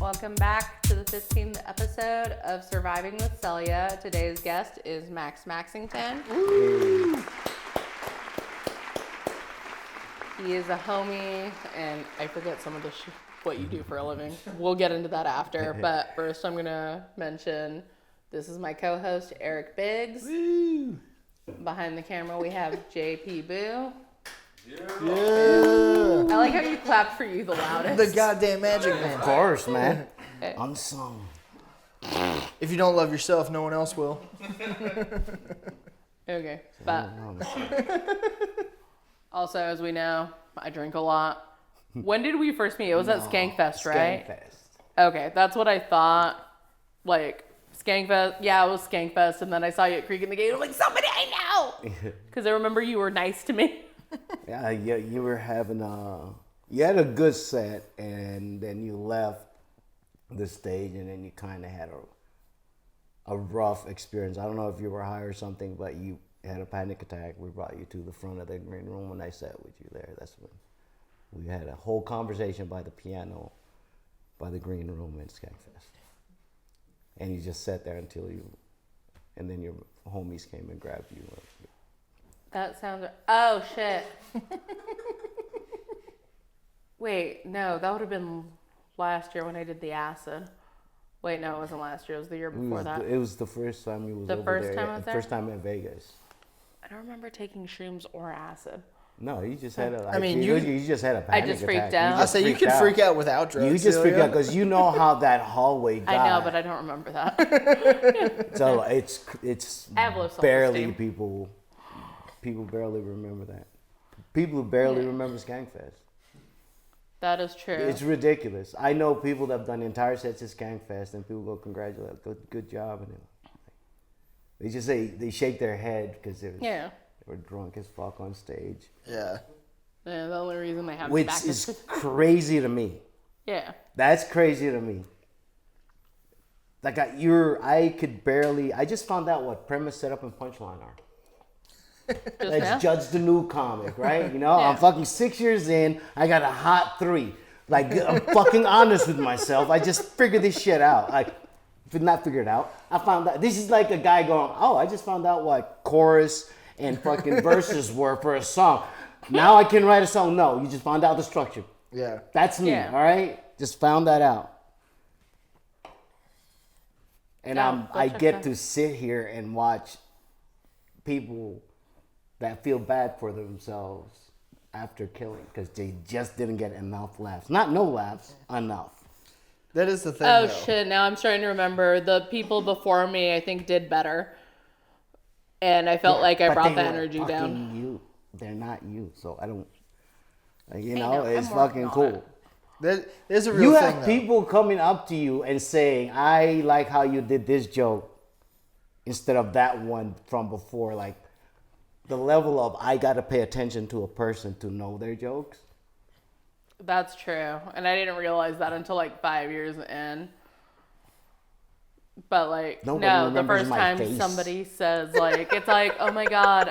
Welcome back to the 15th episode of Surviving with Celia. Today's guest is Maxx Maxington. Woo! He is a homie, and I forget some of the what you do for a living. We'll get into that after, but first I'm going to mention this is my co-host, Eric Biggs. Woo! Behind the camera, we have JP Boo. Yeah. I like how you clapped for you the loudest. The goddamn magic man. Of course, man. Unsung. If you don't love yourself, no one else will. Okay, but also, as we know, I drink a lot. When did we first meet? It was at Skankfest, right? Skankfest. Okay, that's what I thought. Like, Skankfest, yeah, it was Skankfest, and then I saw you at Creek in the Gate. I'm like, somebody I know! Because I remember you were nice to me. Yeah, you were having you had a good set, and then you left the stage, and then you kind of had a rough experience. I don't know if you were high or something, but you had a panic attack. We brought you to the front of the green room when I sat with you there. That's when we had a whole conversation by the piano, by the green room at Skankfest. And you just sat there and then your homies came and grabbed you. That sounds... Oh, shit. Wait, no, that would have been last year when I did the acid. Wait, no, it wasn't last year. It was the year before that. It was the first time you was the over first there. Time I was there? First time in Vegas. I don't remember taking shrooms or acid. No, you just had a... you just had a panic I just attack. freaked out. I say you could freak out without drugs. You just freaked out because you know how that hallway got. I know, but I don't remember that. So it's I have low barely self-esteem. people barely remember that. People barely remember Skankfest. That is true. It's ridiculous. I know people that have done entire sets at Skankfest, and people go congratulate, good job, and they just say they shake their head because they were drunk as fuck on stage. Yeah. Yeah, the only reason they have Which back is crazy to me. Yeah. That's crazy to me. Like I just found out what premise, setup, and punchline are. Let's judge the new comic, right? You know, I'm fucking 6 years in. I got a hot 3. Like, I'm fucking honest with myself. I just figured this shit out. Like, if not figured out, I found out. This is like a guy going, oh, I just found out what chorus and fucking verses were for a song. Now I can write a song. No, you just found out the structure. Yeah. That's me, all right? Just found that out. And I get to sit here and watch people that feel bad for themselves after killing because they just didn't get enough laughs. Not no laughs, enough. That is the thing, Oh, though. shit. Now I'm starting to remember. The people before me, I think, did better. And I felt like I brought the energy down. You. They're not you. So I don't... know, it's I'm fucking cool. There's a real You thing, have people coming up to you and saying, I like how you did this joke instead of that one from before. Like, the level of I got to pay attention to a person to know their jokes. That's true. And I didn't realize that until like 5 years in. But like, no, the first time somebody says like, it's like, oh my God.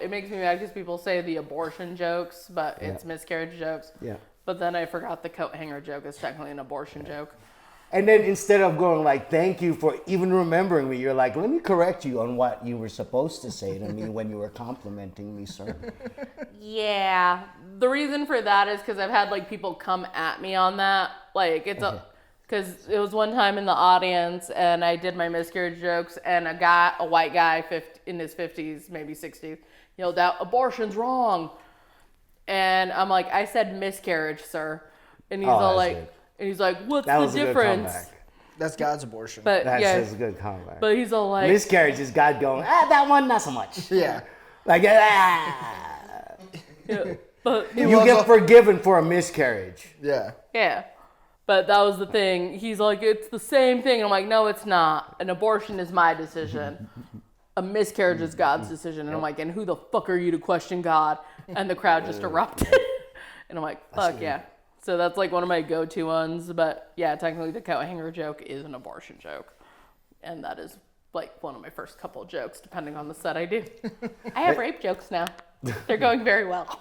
It makes me mad because people say the abortion jokes, but it's miscarriage jokes. Yeah. But then I forgot the coat hanger joke is technically an abortion joke. And then instead of going like, thank you for even remembering me, you're like, let me correct you on what you were supposed to say to me when you were complimenting me, sir. Yeah. The reason for that is because I've had like people come at me on that. Like because it was one time in the audience and I did my miscarriage jokes and a white guy in his 50s, maybe 60s, yelled out, abortion's wrong. And I'm like, I said miscarriage, sir. And he's all like... Good. And he's like, what's the difference? That's God's abortion. But that's a good comeback. But he's all like... Miscarriage is God going, that one, not so much. Yeah. Like, Yeah, but you get forgiven for a miscarriage. Yeah. Yeah. But that was the thing. He's like, it's the same thing. And I'm like, no, it's not. An abortion is my decision. A miscarriage is God's decision. And I'm like, and who the fuck are you to question God? And the crowd just erupted. And I'm like, fuck yeah. So that's like one of my go-to ones. But yeah, technically the coat hanger joke is an abortion joke. And that is like one of my first couple of jokes, depending on the set I do. I have rape jokes now. They're going very well.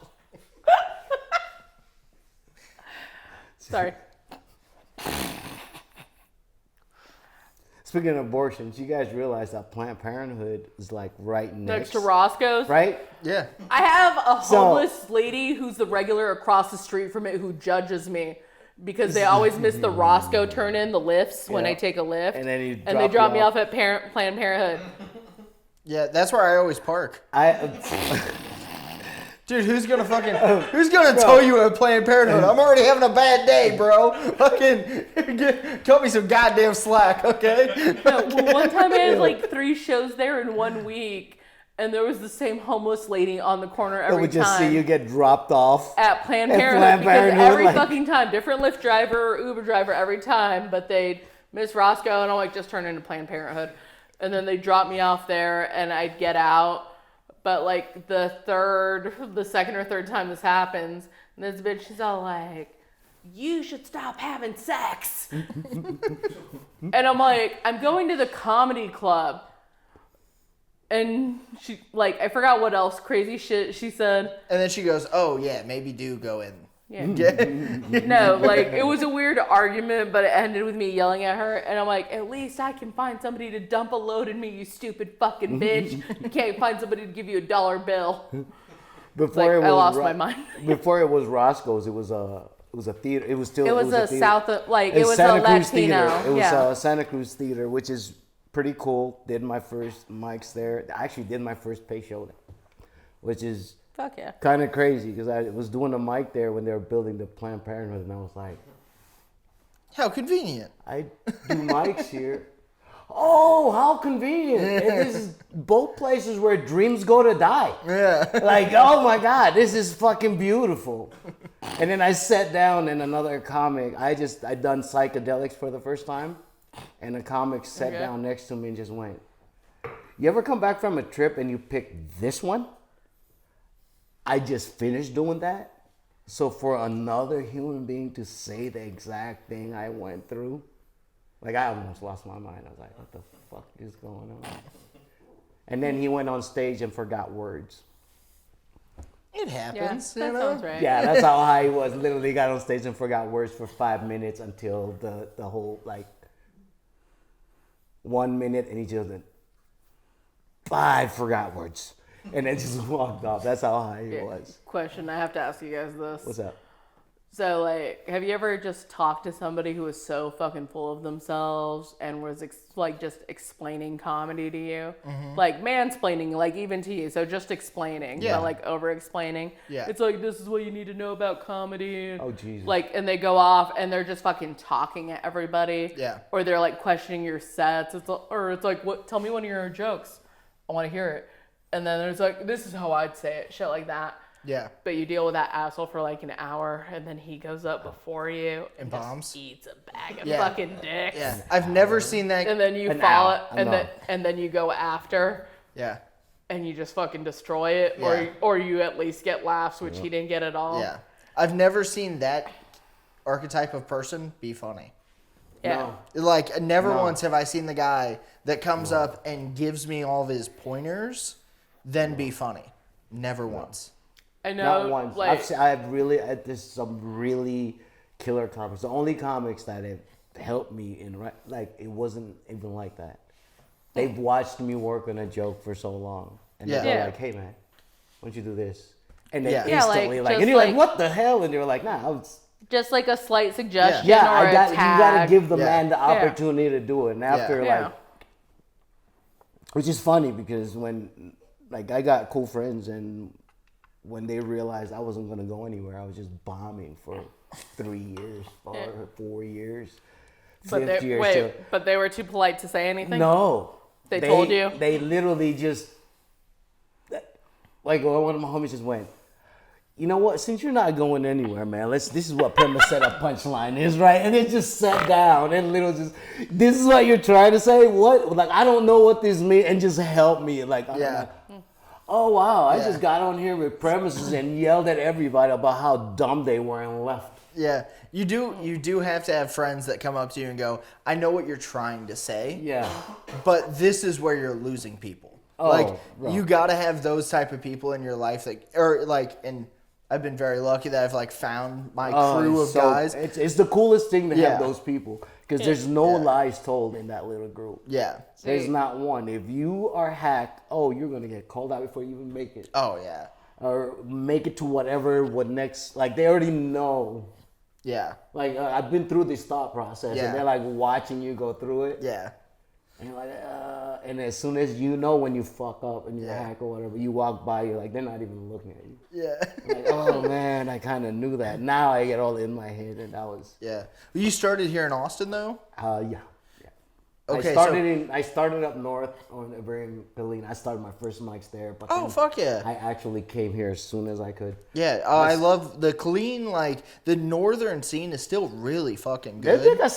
Sorry. Speaking of abortions, you guys realize that Planned Parenthood is like right next to Roscoe's? Right? Yeah. I have a homeless lady who's the regular across the street from it who judges me because they always miss the Roscoe turn in, the lifts when I take a lift. And then they drop me off at Planned Parenthood. Yeah, that's where I always park. Dude, who's gonna tow you at Planned Parenthood? I'm already having a bad day, bro. Fucking cut me some goddamn slack, okay? No, well, one time I had like 3 shows there in 1 week, and there was the same homeless lady on the corner every time. would just see you get dropped off at Planned Parenthood because every fucking time, different Lyft driver or Uber driver every time, but they'd miss Roscoe, and I'm like, just turn into Planned Parenthood, and then they drop me off there, and I'd get out. But like the second or third time this happens, and this bitch, she's all like, you should stop having sex. And I'm like, I'm going to the comedy club. And she, like, I forgot what else crazy shit she said. And then she goes, oh yeah, maybe do go in. Yeah. No, like, it was a weird argument, but it ended with me yelling at her. And I'm like, at least I can find somebody to dump a load in me, you stupid fucking bitch. You can't find somebody to give you $1 bill. I lost my mind. Before it was Roscoe's, it was a theater. It was still. It was a theater. South, like, it was Santa a Cruz Latino. Theater. It was Santa Cruz Theater, which is pretty cool. Did my first mics there. I actually did my first pay show there, which is fuck yeah, kind of crazy because I was doing a mic there when they were building the Planned Parenthood, and I was like, how convenient. I do mics here. Oh, how convenient. This is both places where dreams go to die. Yeah. Like, oh my God, this is fucking beautiful. And then I sat down and another comic, I'd done psychedelics for the first time. And a comic sat down next to me and just went, you ever come back from a trip and you pick this one? I just finished doing that. So for another human being to say the exact thing I went through, like I almost lost my mind. I was like, what the fuck is going on? And then he went on stage and forgot words. It happens. Yeah, that sounds right. Yeah, that's how high he was. Literally got on stage and forgot words for 5 minutes until the whole, like, 1 minute, and he just went, 5 forgot words. And then just walked off. That's how high he was. Question, I have to ask you guys this. What's up? So, like, have you ever just talked to somebody who was so fucking full of themselves and was, just explaining comedy to you? Mm-hmm. Like, mansplaining, like, even to you. So, just explaining, but, like, over-explaining. Yeah. It's like, this is what you need to know about comedy. Oh, Jesus. Like, and they go off and they're just fucking talking at everybody. Yeah. Or they're, like, questioning your sets. It's like, what? Tell me one of your jokes. I want to hear it. And then there's, like, this is how I'd say it. Shit like that. Yeah. But you deal with that asshole for like an hour, and then he goes up before you and bombs. Just eats a bag of fucking dicks. Yeah. I've never seen that. And then you follow it, and then you go after. Yeah. And you just fucking destroy it, or you at least get laughs, which he didn't get at all. Yeah. I've never seen that archetype of person be funny. Yeah. No. Like, never once have I seen the guy that comes up and gives me all of his pointers, then be funny. Never once. I know. Not once. Like, there's some really killer comics. The only comics that have helped me it wasn't even like that. They've watched me work on a joke for so long, and they're like, "Hey man, why don't you do this?" And they instantly and you're like, "What the hell?" And they're like, "Nah, I was." Just like a slight suggestion you or a tag. gotta give the man the opportunity to do it. And after which is funny because when like I got cool friends and when they realized I wasn't gonna go anywhere, I was just bombing for 3 years, 4 years. But they were too polite to say anything? No. They told you? They literally just like one of my homies just went, you know what, since you're not going anywhere, man, this is what premise set up punchline is, right? And it just sat down and literally just, this is what you're trying to say? What? Like, I don't know what this means, and just help me. Like, oh, wow, I just got on here with premises and yelled at everybody about how dumb they were and left. Yeah, you do have to have friends that come up to you and go, I know what you're trying to say. Yeah. But this is where you're losing people. You got to have those type of people in your life and I've been very lucky that I've like found my crew of guys. It's the coolest thing to have those people because there's no lies told in that little group. Yeah. There's not one. If you are hacked, you're gonna get called out before you even make it. Oh yeah. Or make it to what next? Like they already know. Yeah. Like I've been through this thought process, and they're like watching you go through it. Yeah. And you're like, and as soon as you know when you fuck up and you're a hack or whatever, you walk by, you're like, they're not even looking at you. Yeah. Like, oh man, I kind of knew that. Now I get all in my head, and that was. Yeah. You started here in Austin though? Yeah. Okay. I started up north on Pelina. I started my first mics there, but fuck yeah! I actually came here as soon as I could. Yeah, I love the Killeen. Like the northern scene is still really fucking good. They got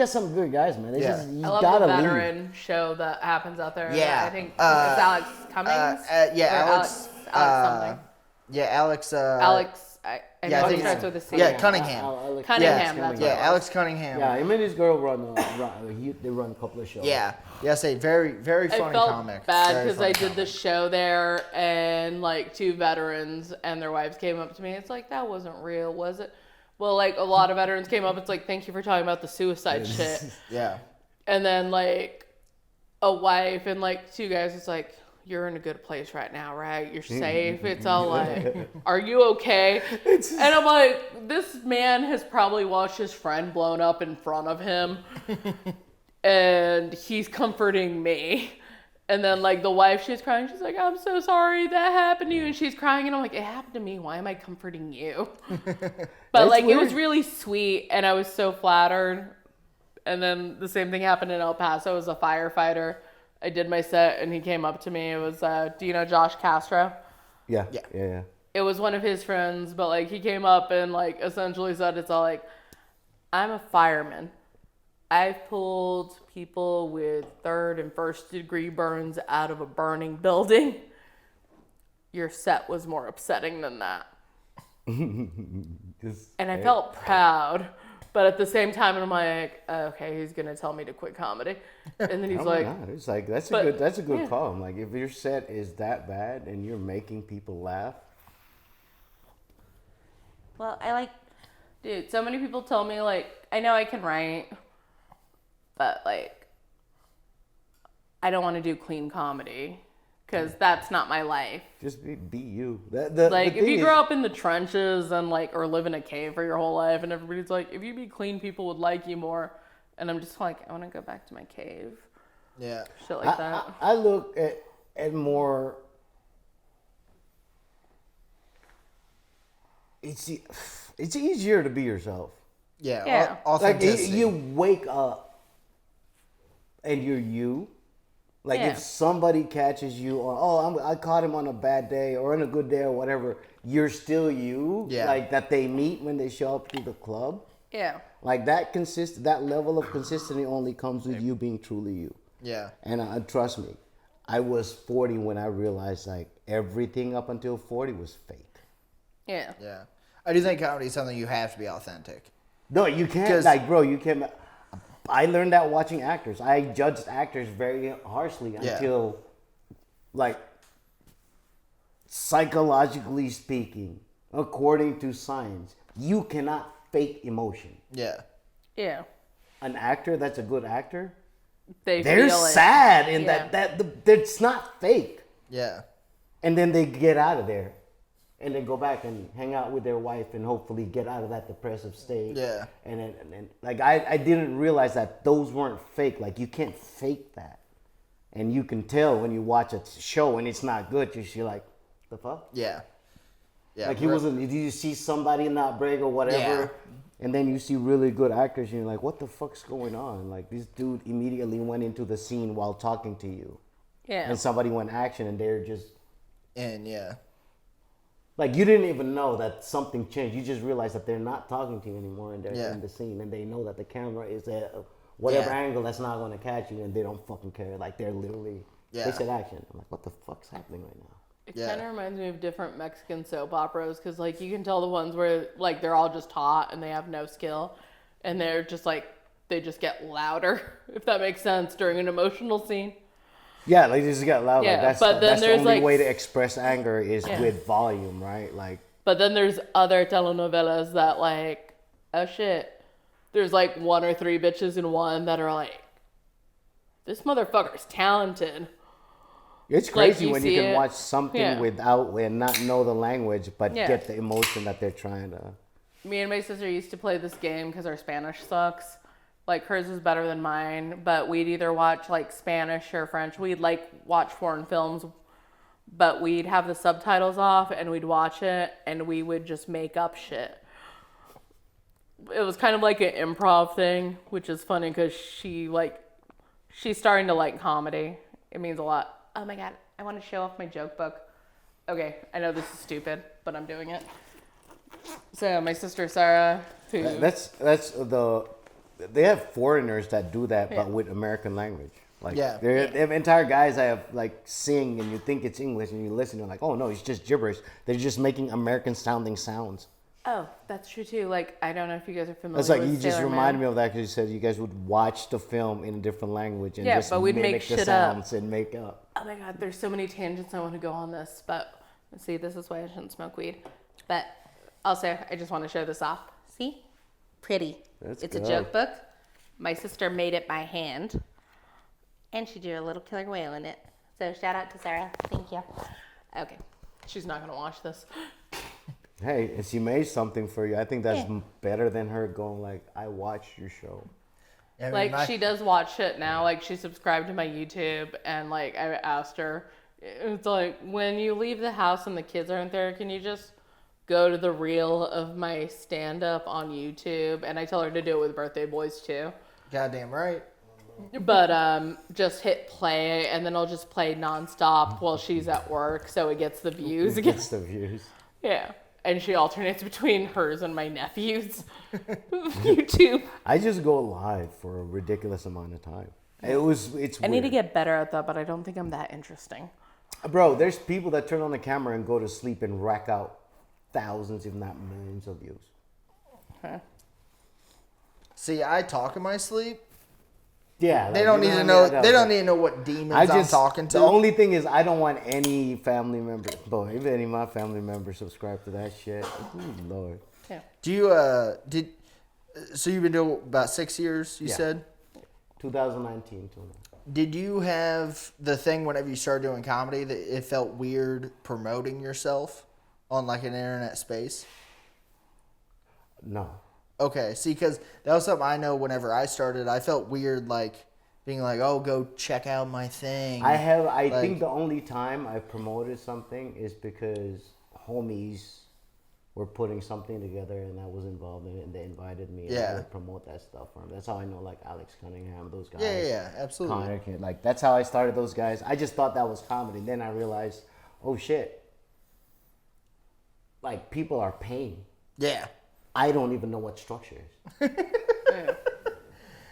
some good guys, man. I love the veteran show that happens out there. Yeah, I think it's Alex Cummings. Alex something. Yeah, Alex. I know it starts with a C. Yeah, Cunningham. Cunningham. That's Alex Cunningham. Yeah, him and his girl they run a couple of shows. Yeah, very, very funny comic. I felt bad because I did the show there, and like two veterans and their wives came up to me. It's like, that wasn't real, was it? Well, like a lot of veterans came up. It's like, thank you for talking about the suicide shit. Yeah. And then like a wife and like two guys. It's like, you're in a good place right now, right? You're safe. It's all like, are you okay? And I'm like, this man has probably watched his friend blown up in front of him. And he's comforting me. And then like the wife, she's crying. She's like, I'm so sorry that happened to you. And she's crying. And I'm like, it happened to me. Why am I comforting you? But like, weird. It was really sweet. And I was so flattered. And then the same thing happened in El Paso as a firefighter. I did my set, and he came up to me. It was, do you know Josh Castro? Yeah. It was one of his friends, but, like, he came up and, like, essentially said, it's all like, I'm a fireman. I've pulled people with 3rd and 1st degree burns out of a burning building. Your set was more upsetting than that. And I felt proud. But at the same time, I'm like, okay, he's gonna tell me to quit comedy, and then he's like, it's like that's a good call. Like if your set is that bad and you're making people laugh. Well, dude, so many people tell me like, I know I can write, but like, I don't want to do clean comedy. Because that's not my life. Just be you. Like, if you grow up in the trenches and, like, or live in a cave for your whole life, and everybody's like, if you be clean, people would like you more. And I'm just like, I want to go back to my cave. Yeah. Shit like that. I look at more... It's easier to be yourself. Yeah. Authenticity. Like, you wake up and you're you. Like if somebody catches you on, I caught him on a bad day or on a good day or whatever, you're still you. Yeah. Like that they meet when they show up to the club. Yeah. Like that level of consistency only comes with you being truly you. Yeah. And trust me, I was 40 when I realized like everything up until 40 was fake. Yeah. Yeah. I do think comedy is something you have to be authentic. No, you can't. Like, bro, you can't. I learned that watching actors. I judged actors very harshly until, like, psychologically speaking, according to science, you cannot fake emotion. Yeah. Yeah. An actor that's a good actor, they're sad in that it's not fake. Yeah. And then they get out of there. And then go back and hang out with their wife and hopefully get out of that depressive state. Yeah. And then like I didn't realize that those weren't fake. Like you can't fake that. And you can tell when you watch a show and it's not good, you're like, the fuck? Yeah. Yeah. Like did you see somebody not brag or whatever? Yeah. And then you see really good actors and you're like, what the fuck's going on? Like this dude immediately went into the scene while talking to you. Yeah. And somebody went action and they're just... yeah. Like, you didn't even know that something changed. You just realized that they're not talking to you anymore and they're in the scene. And they know that the camera is at whatever angle that's not going to catch you and they don't fucking care. Like, they're literally... They said action. I'm like, what the fuck's happening right now? It kind of reminds me of different Mexican soap operas because, like, you can tell the ones where, like, they're all just taught and they have no skill. And they're just, like, they just get louder, if that makes sense, during an emotional scene. Yeah, like, they just get louder. Yeah, like, that's but then that's there's the only like, way to express anger is with volume, right? Like. But then there's other telenovelas that like, oh shit, there's like 1 or 3 bitches in one that are like, this motherfucker's talented. It's crazy when you can it. watch something without and not know the language, but get the emotion that they're trying to. Me and my sister used to play this game because our Spanish sucks. Like, hers is better than mine, but we'd either watch like Spanish or French. We'd like watch foreign films, but we'd have the subtitles off and we'd watch it and we would just make up shit. It was kind of like an improv thing, which is funny because she's starting to like comedy. It means a lot. Oh my God, I want to show off my joke book. Okay, I know this is stupid, but I'm doing it. So my sister Sarah, who they have foreigners that do that, but with American language. Like they have entire guys that have like sing, and you think it's English, and you listen, you're like, oh no, it's just gibberish. They're just making American sounding sounds. Oh, that's true too. Like, I don't know if you guys are familiar That's with like, you just Sailor reminded Man. me of that because you said you guys would watch the film in a different language and just but we'd mimic make the shit sounds up. and make up. Oh my God, there's so many tangents I want to go on this, but see, this is why I shouldn't smoke weed. But also, I just want to show this off. See? Pretty. It's good. a joke book. My sister made it by hand, and she drew a little killer whale in it. So shout out to Sarah. Thank you. Okay. She's not going to watch this. Hey, and she made something for you. I think that's better than her going like, I watched your show. I mean, She does watch shit now. Like, she subscribed to my YouTube, and like, I asked her, it's like, when you leave the house and the kids aren't there, can you just go to the reel of my stand-up on YouTube? And I tell her to do it with Birthday Boys too. Goddamn right. But just hit play, and then I'll just play nonstop while she's at work, so it gets the views It again. gets the views. Yeah. And she alternates between hers and my nephew's YouTube. I just go live for a ridiculous amount of time. It's I need to weird. get better at that, but I don't think I'm that interesting. Bro, there's people that turn on the camera and go to sleep and rack out thousands, if not millions of views. Okay. See, I talk in my sleep. Yeah. They don't need to know. They don't need to know what demons I'm talking to. The only thing is, I don't want any family member. Boy, if any of my family members subscribe to that shit, ooh, Lord. Yeah. Do you So you've been doing about 6 years? You said. 2019 till now. Did you have the thing whenever you started doing comedy that it felt weird promoting yourself on like an internet space? No. Okay, see, because that was something I know whenever I started. I felt weird, like, being like, oh, go check out my thing. I think the only time I promoted something is because homies were putting something together and I was involved in it and they invited me and I would promote that stuff for them. That's how I know, like, Alex Cunningham, those guys. Yeah, absolutely. Connor, like, that's how I started those guys. I just thought that was comedy. Then I realized, oh, shit. Like, people are paying. Yeah. I don't even know what structure is.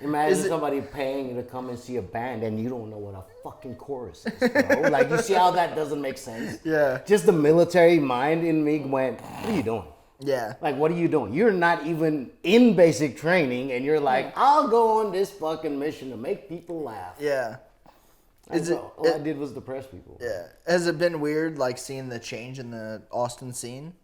Imagine somebody paying you to come and see a band and you don't know what a fucking chorus is, bro. Like, you see how that doesn't make sense? Yeah. Just the military mind in me went, what are you doing? Yeah. Like, what are you doing? You're not even in basic training and you're like, I'll go on this fucking mission to make people laugh. Yeah. All I did was depress people. Yeah. Has it been weird, like, seeing the change in the Austin scene?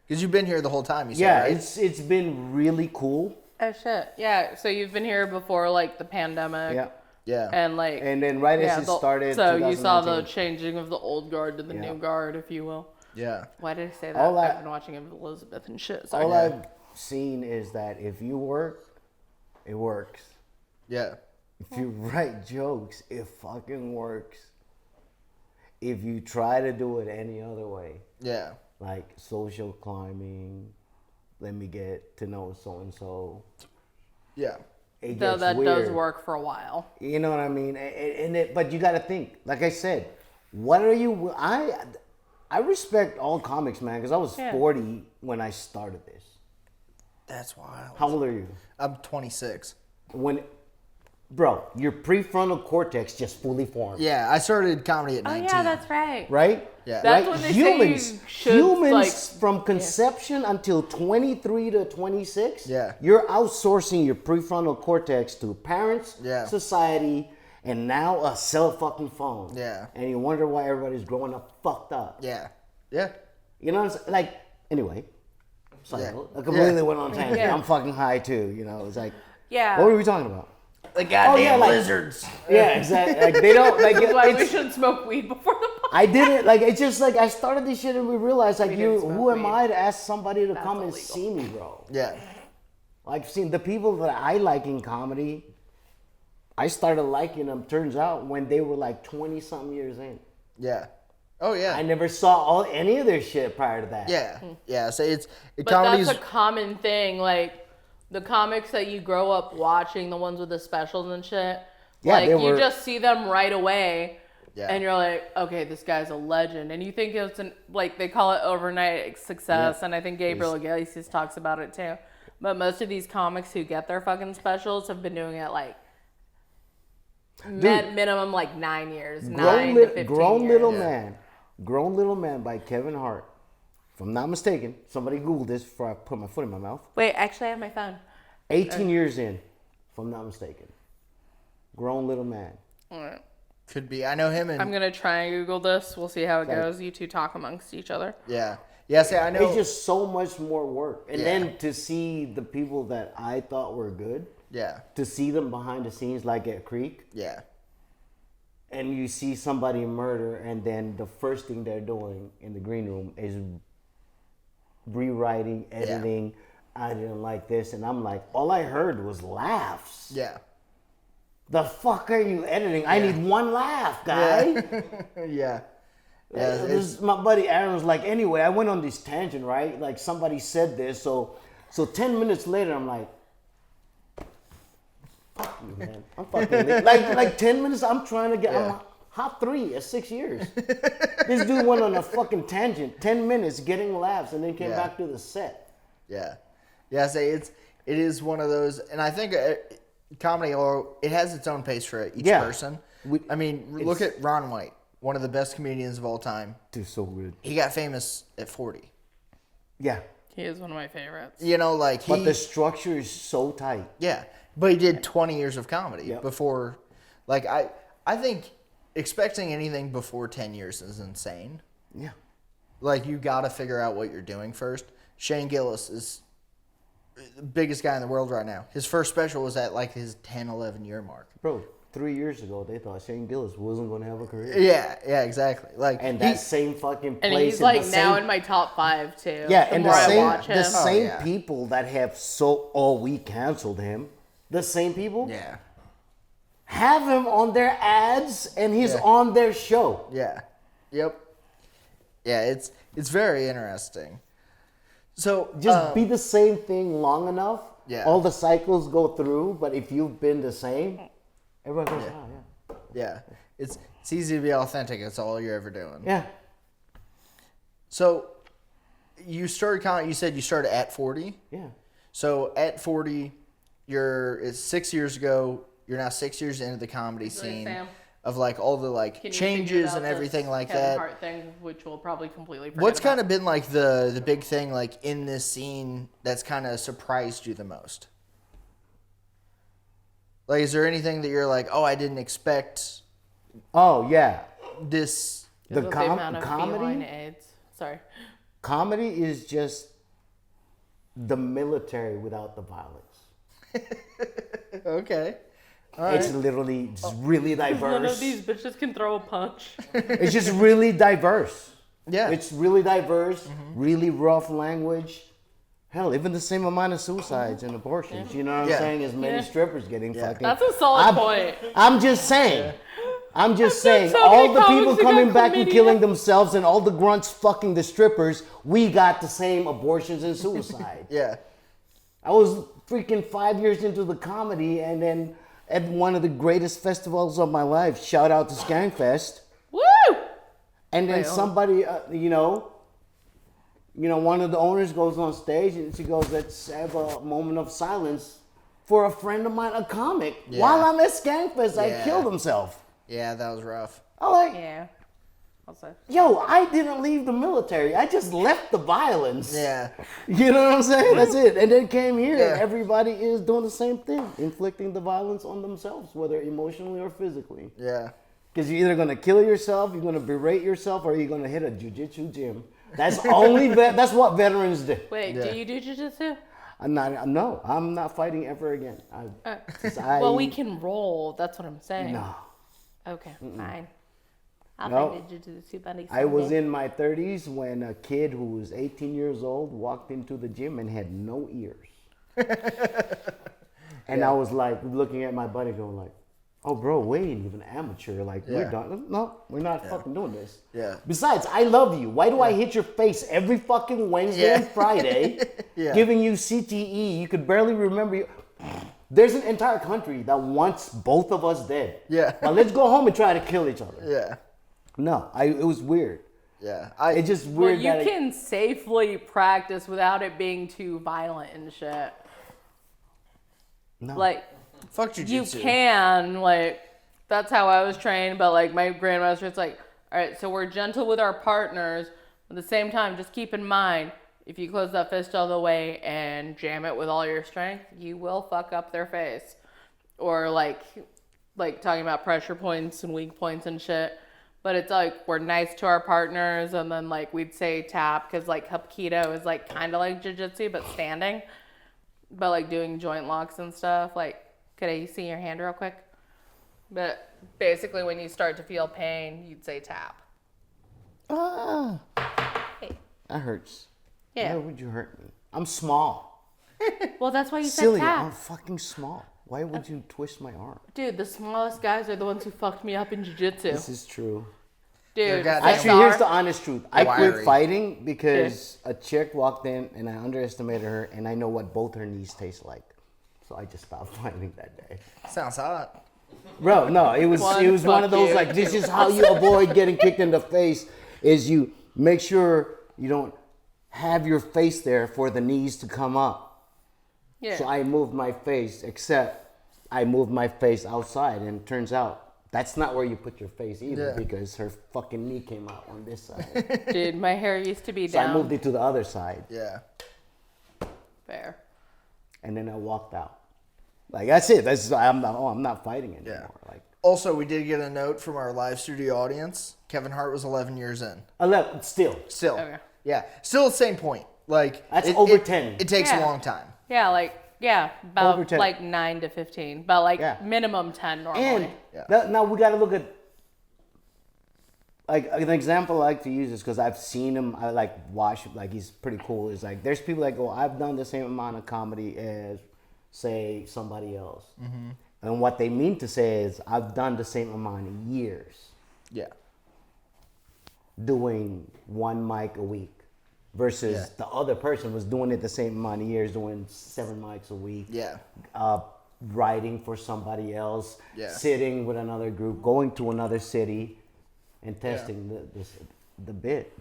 Because you've been here the whole time, you said, right? It's been really cool. Oh, shit. Yeah, so you've been here before, like, the pandemic. Yeah. Yeah. And, like... And then right as it started, so you saw the 2019. changing of the old guard to the new guard, if you will. Yeah. Why did I say that? All I've been watching Elizabeth and shit. Sorry. All I've seen is that if you work, it works. Yeah. If you write jokes, it fucking works. If you try to do it any other way, Yeah. like social climbing, let me get to know so-and-so. Yeah. It Though gets that weird. does work for a while. You know what I mean? But you got to think. Like I said, what are you? I respect all comics, man, because I was 40 when I started this. That's wild. How old are you? I'm 26. Bro, your prefrontal cortex just fully formed. Yeah, I started comedy at 19. Oh, yeah, that's right. Right? Yeah. That's right? when they humans, say you should, humans like... from conception until 23 to 26, Yeah. you're outsourcing your prefrontal cortex to parents, society, and now a cell fucking phone. Yeah. And you wonder why everybody's growing up fucked up. Yeah. Yeah. You know what I'm saying? Like, anyway, cycle. I completely went on tangent. Yeah. I'm fucking high too. You know, it's like, Yeah. what were we talking about? The goddamn like- lizards. Yeah, exactly. Like they don't like. That's why we it's- shouldn't smoke weed before the podcast. I didn't like. It's just like I started this shit and we realized like We didn't smoke who am weed. I to ask somebody to That's come and illegal. see me, bro? Yeah. Like, see, the people that I like in comedy, I started liking them. Turns out when they were like 20-something years in. Yeah. Oh yeah. I never saw any of their shit prior to that. Yeah. Yeah. So But comedy's that's a common thing. Like, the comics that you grow up watching, the ones with the specials and shit, Yeah, like, they you were- just see them right away. Yeah. And you're like, okay, this guy's a legend. And you think it's like, they call it overnight success. Yeah. And I think Gabriel Iglesias talks about it too. But most of these comics who get their fucking specials have been doing it like minimum like 9 years, 9 to 15 Grown years. Little Man. Grown Little Man by Kevin Hart. If I'm not mistaken, somebody Googled this before I put my foot in my mouth. Wait, actually, I have my phone. 18 years in, if I'm not mistaken. Grown Little Man. All right. could be. I know him and I'm gonna try and Google this. We'll see how it Okay. goes. You two talk amongst each other. yeah. Yeah, see, I know. It's just so much more work. And Yeah. then to see the people that I thought were good, Yeah. to see them behind the scenes like at Creek, Yeah. and you see somebody murder, and then the first thing they're doing in the green room is rewriting, editing. I didn't like this, and I'm like, all I heard was laughs. Yeah. The fuck are you editing? I need one laugh, guy. Yeah. Yeah. This, my buddy Aaron was like, anyway, I went on this tangent, right? Like somebody said this, so 10 minutes later, I'm like, fuck you, man. I'm fucking like 10 minutes. I'm trying to get. Yeah. I'm hot 3 at 6 years. This dude went on a fucking tangent, 10 minutes, getting laughs, and then came Yeah. back to the set. Yeah, yeah. Say it is one of those, and I think comedy, or it has its own pace for each Yeah. person. I mean, look at Ron White, one of the best comedians of all time. Dude, so good. He got famous at 40. Yeah, He is one of my favorites. You know, like but the structure is so tight. yeah, but he did 20 years of comedy Yep. before. Like I think expecting anything before 10 years is insane. Yeah. Like, you got to figure out what you're doing first. Shane Gillis is the biggest guy in the world right now. His first special was at like his 10, 11 year mark. Bro, 3 years ago, they thought Shane Gillis wasn't going to have a career. Yeah, yeah, exactly. Like, And that same fucking place. And he's in like the now same- in my top 5 too. Yeah, the and more the I same, watch him. the same yeah. people that have we canceled him, the same people yeah, have him on their ads and he's Yeah. on their show. yeah, yep, yeah. It's very interesting. So Just be the same thing long enough. Yeah. All the cycles go through, but if you've been the same, everyone goes, oh, yeah. yeah, it's easy to be authentic. It's all you're ever doing. Yeah. So you started comedy. You said you started at 40. Yeah. So at 40, it's 6 years ago. You're now 6 years into the comedy scene Sam, of like all the like can you changes figure out and everything this like Kevin that. Hart thing, which we'll probably completely forget What's kind about. of been like the big thing like in this scene that's kind of surprised you the most? Like, is there anything that you're like, oh, I didn't expect Oh, yeah. this? The With the amount of feline comedy? AIDS. Sorry. Comedy is just the military without the violence. Okay. It's literally just really None of diverse. these bitches can throw a punch. It's just really diverse. Yeah. It's really diverse, really rough language. Hell, even the same amount of suicides and abortions. You know what I'm Yeah. saying? As many Yeah. strippers getting fucking. That's a solid point. I'm just saying. I'm just saying. so All many the people comics who coming got back and chlamydia. killing themselves and all the grunts fucking the strippers, we got the same abortions and suicide. Yeah. I was freaking 5 years into the comedy, and then at one of the greatest festivals of my life, shout out to Skankfest, Woo! and then Wait, somebody, one of the owners goes on stage and she goes, "Let's have a moment of silence for a friend of mine, a comic." Yeah. While I'm at Skankfest, I Yeah. killed himself. Yeah, that was rough. I'm like, Yeah. I'll say. yo, I didn't leave the military. I just left the violence. Yeah. You know what I'm saying? That's it. And then came here, Yeah. and everybody is doing the same thing, inflicting the violence on themselves, whether emotionally or physically. Yeah. Because you're either going to kill yourself, you're going to berate yourself, or you're going to hit a jiu-jitsu gym That's that's what veterans do. Wait, do you do jiu-jitsu? I'm not fighting ever again. Well, we can roll. That's what I'm saying. No. Okay, fine. I'll No. fight a jiu-jitsu buddy. I was someday. in my 30s when a kid who was 18 years old walked into the gym and had no ears. And I was like looking at my buddy going like, oh, bro, we ain't even amateur. Like, we're done. No, we're not fucking doing this. Yeah. Besides, I love you. Why do I hit your face every fucking Wednesday and Friday giving you CTE? You could barely remember you. There's an entire country that wants both of us dead. Yeah. Now let's go home and try to kill each other. Yeah. No, it was weird. Yeah. It's just Well, weird. you can safely practice without it being too violent and shit. No. Like, Fuck you jujitsu. can, like, that's how I was trained, but, like, my grandmaster, it's like, all right, so we're gentle with our partners. At the same time, just keep in mind, if you close that fist all the way and jam it with all your strength, you will fuck up their face. Or, like talking about pressure points and weak points and shit. But it's like, we're nice to our partners, and then, like, we'd say tap, because, like, Hapkido is, like, kind of like jiu-jitsu, but standing. But, like, doing joint locks and stuff, like, could I see your hand real quick? But basically, when you start to feel pain, you'd say tap. Ah, Hey. that hurts. Yeah. Why would you hurt me? I'm small. Well, that's why you said Celia, tap. I'm fucking small. Why would you twist my arm? Dude, the smallest guys are the ones who fucked me up in jiu-jitsu. This is true. Dude, goddamn- Actually, here's the honest truth. I Wiry. quit fighting because a chick walked in and I underestimated her, and I know what both her knees taste like. So I just stopped fighting that day. Sounds hot. Bro, no, it was one of those you. like, this is how you avoid getting kicked in the face, is you make sure you don't have your face there for the knees to come up. Yeah. So I moved my face, except I moved my face outside, and it turns out that's not where you put your face either, because her fucking knee came out on this side. Dude, my hair used to be So down. I moved it to the other side, Yeah. Fair. and then I walked out. Like, that's it. I'm not fighting anymore. Yeah. Like, Also, we did get a note from our live studio audience. Kevin Hart was 11 years in. 11, still. Still. Okay. Yeah. Still the same point. Like, That's over 10. It takes Yeah. a long time. Yeah, like, Over about 10. like 9 to 15. But like Yeah. minimum 10 normally. And Yeah. now we got to look at, like, an example I like to use is because I've seen him. I like watch, like, he's pretty cool. Is like, there's people that go, I've done the same amount of comedy as, say, somebody else. Mm-hmm. And what they mean to say is, I've done the same amount of years Yeah. doing one mic a week. Versus the other person was doing it the same amount of years, doing 7 mics a week. Yeah. Writing for somebody else, Yeah. sitting with another group, going to another city, and testing the bit.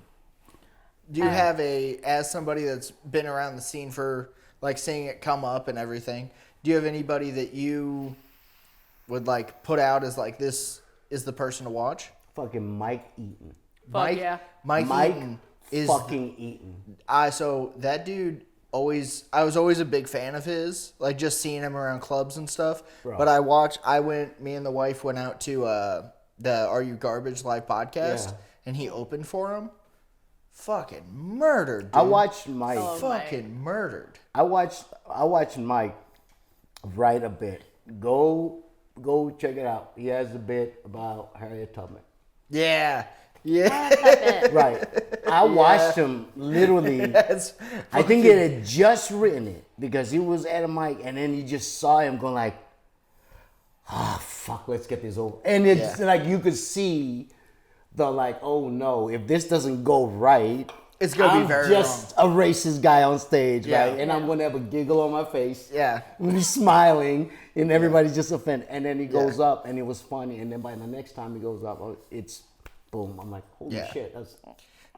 Do you have as somebody that's been around the scene for, like, seeing it come up and everything, do you have anybody that you would, like, put out as, like, this is the person to watch? Fucking Mike Eaton. Fuck yeah. Mike Eaton is fucking Eaton. so that dude I was always a big fan of his, like, just seeing him around clubs and stuff. Bro. But me and the wife went out to the Are You Garbage live podcast, Yeah. and he opened for him. Fucking murdered, dude. I watched Mike. Fucking murdered. I watched Mike write a bit. Go check it out. He has a bit about Harriet Tubman. Yeah. Yeah. Right. I watched him literally. That's I think he had just written it because he was at a mic, and then you just saw him going like, fuck, let's get this over. And it's like you could see the like, oh no, if this doesn't go right, It's gonna be I'm very just a racist guy on stage, Yeah. right? And I'm gonna have a giggle on my face. Yeah. I'm gonna be smiling, and everybody's just offended. And then he goes up, and it was funny. And then by the next time he goes up, it's boom. I'm like, holy shit, that's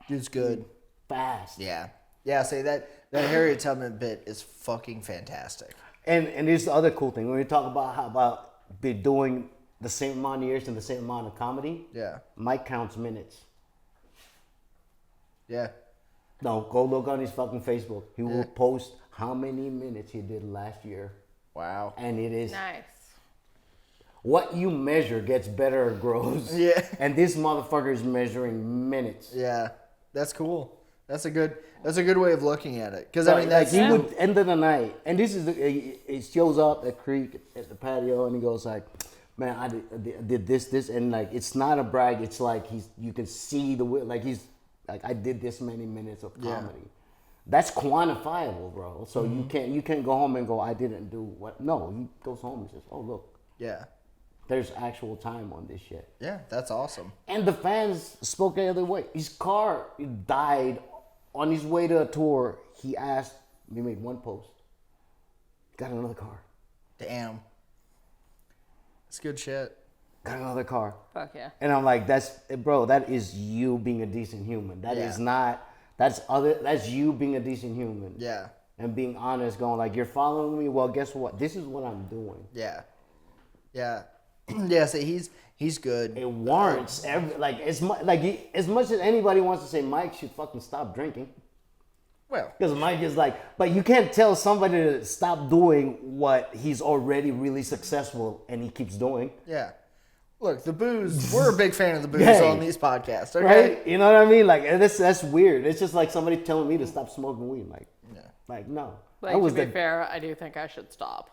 Dude's good. fast. Yeah. Yeah, say that Harriet Tubman bit is fucking fantastic. And here's the other cool thing. When we talk about how about be doing the same amount of years and the same amount of comedy, Yeah. Mike counts minutes. Yeah. No, go look on his fucking Facebook. He will post how many minutes he did last year. Wow. And it is Nice. what you measure gets better or grows. Yeah. And this motherfucker is measuring minutes. Yeah. That's cool. That's a good way of looking at it. Because So, I mean, that's he would end of the night, and this is he shows up at Creek at the patio, and he goes like, "Man, I did this, and like it's not a brag. It's like you can see he's like I did this many minutes of comedy. That's quantifiable, bro. So you can't go home and go I didn't do what. No, he goes home and says, oh look, there's actual time on this shit. Yeah, that's awesome. And the fans spoke the other way. His car died on his way to a tour. He made one post. Got another car. Damn. That's good shit. Got another car. Fuck yeah. And I'm like, that is you being a decent human. That is not, that's you being a decent human. Yeah. And being honest, going like, you're following me? Well, guess what? This is what I'm doing. Yeah. Yeah. Yeah, so he's good. It warrants as much as anybody wants to say Mike should fucking stop drinking. Well, because Mike is like, but you can't tell somebody to stop doing what he's already really successful and he keeps doing. Yeah. Look, the booze, we're a big fan of the booze on these podcasts, okay? Right? You know what I mean? Like, that's weird. It's just like somebody telling me to stop smoking weed. Like no. Like, to be fair, I do think I should stop.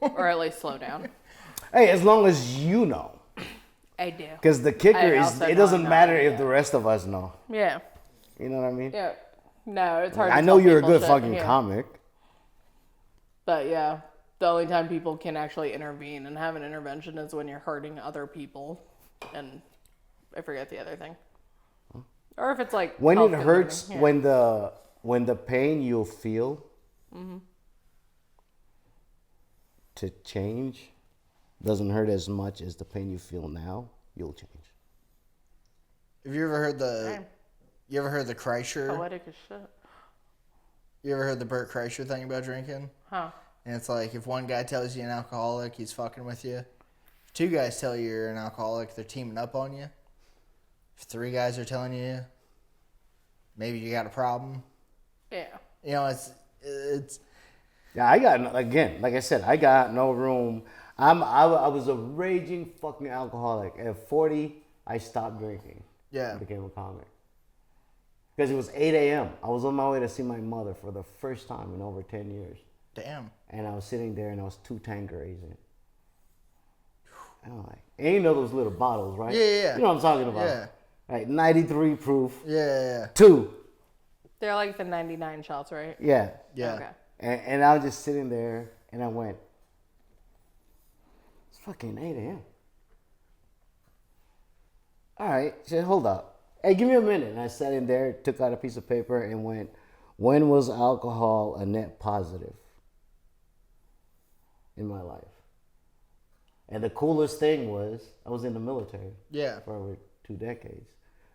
Or at least slow down. Hey, as long as you know. I do. Because the kicker is, it doesn't matter if the rest of us know. Yeah. You know what I mean? Yeah. No, it's hard to I know tell you're a good shit, fucking comic. But yeah, the only time people can actually intervene and have an intervention is when you're hurting other people. And I forget the other thing. Or if it's like... When it hurts, when the pain you'll feel to change doesn't hurt as much as the pain you feel now, you'll change. Have you ever heard the Kreischer? Poetic as shit. You ever heard the Bert Kreischer thing about drinking? Huh. And it's like, if one guy tells you you're an alcoholic, he's fucking with you. If two guys tell you you're an alcoholic, they're teaming up on you. If three guys are telling you, maybe you got a problem. Yeah. You know, it's. Yeah, I got, again, like I said, I got no room. I was a raging fucking alcoholic. At 40, I stopped drinking. Yeah. I became a comic. Because it was 8 a.m. I was on my way to see my mother for the first time in over 10 years. Damn. And I was sitting there and I was 2 Tanquerays in. And I'm like, and you know those little bottles, right? Yeah. You know what I'm talking about. Yeah. Like 93 proof. Yeah. 2. They're like the 99 shots, right? Yeah. Yeah. Okay. And I was just sitting there and I went, it's fucking 8 a.m. All right, said, hold up. Hey, give me a minute. And I sat in there, took out a piece of paper and went, when was alcohol a net positive in my life? And the coolest thing was I was in the military for over 2 decades.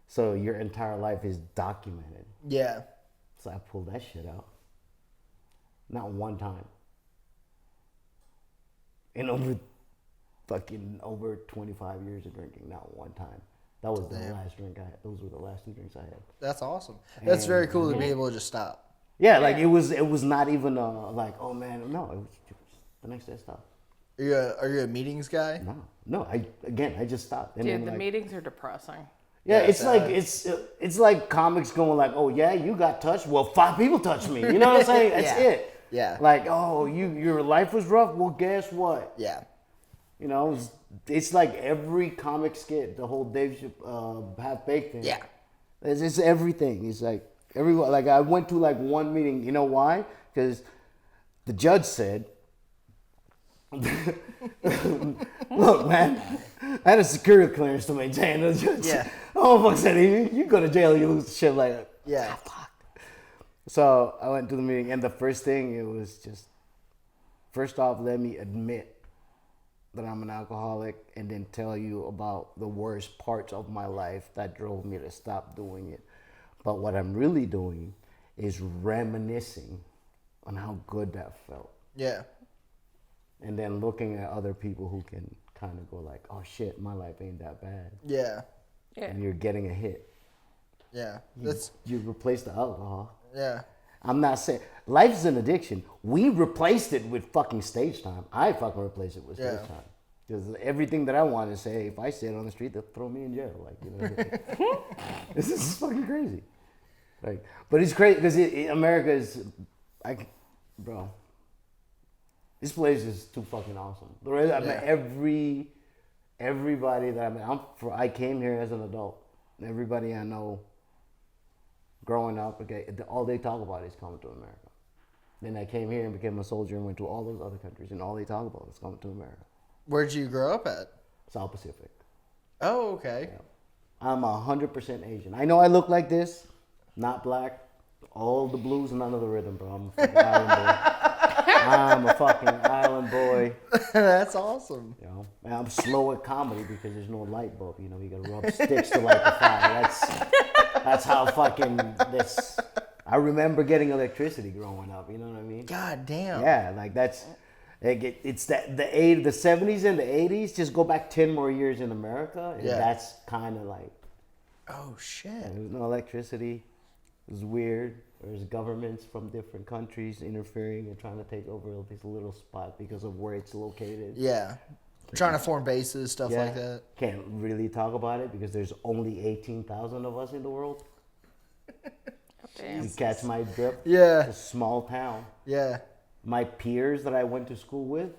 So your entire life is documented. Yeah. So I pulled that shit out. Not one time. In over 25 years of drinking, not one time. That was the last drink I had. Those were the last 2 drinks I had. That's awesome. That's very cool to be able to just stop. Yeah, like it was not even like, oh man, no, it was the next day I stopped. Are you a meetings guy? No. I just stopped. And Dude, the meetings are depressing. Yeah, it's like comics going like, oh yeah, you got touched. Well, 5 people touched me. You know what I'm saying? That's it. Yeah. Like, oh, your life was rough. Well, guess what? Yeah. You know, it's like every comic skit, the whole Dave Half-Baked thing. Yeah. It's everything. It's like everyone. Like I went to like one meeting. You know why? Because the judge said, "Look, man, I had a security clearance to maintain." The judge said, "Oh, fuck said you go to jail, you lose shit like that." Yeah. So I went to the meeting, and the first thing it was just, first off, let me admit that I'm an alcoholic, and then tell you about the worst parts of my life that drove me to stop doing it. But what I'm really doing is reminiscing on how good that felt. Yeah. And then looking at other people who can kind of go like, oh shit, my life ain't that bad. Yeah. And you're getting a hit. Yeah. You replace the alcohol. Yeah. I'm not saying life's an addiction. We replaced it with fucking stage time. I fucking replaced it with stage time. Because everything that I want to say, if I say it on the street, they'll throw me in jail. Like, you know, this is fucking crazy. Like, but it's crazy because America is, bro. This place is too fucking awesome. I met everybody that I met. I came here as an adult. Everybody I know, growing up, okay, all they talk about is coming to America. Then I came here and became a soldier and went to all those other countries, and all they talk about is coming to America. Where'd you grow up at? South Pacific. Oh, okay. Yeah. I'm 100% Asian. I know I look like this, not black. All the blues, none of the rhythm, bro. I'm a fucking island boy. I'm a fucking island boy. That's awesome. You know, and I'm slow at comedy because there's no light bulb. You know, you gotta rub sticks to light the fire. That's how fucking this. I remember getting electricity growing up. You know what I mean? God damn. Yeah, like that's. It's that the 70s and the 80s. Just go back 10 more years in America, and that's kind of like. Oh shit. There's no electricity. It was weird. There's governments from different countries interfering and trying to take over this little spot because of where it's located. Yeah. Trying to form bases, stuff like that. Can't really talk about it because there's only 18,000 of us in the world. Damn. You catch my drift? Yeah. It's a small town. Yeah. My peers that I went to school with,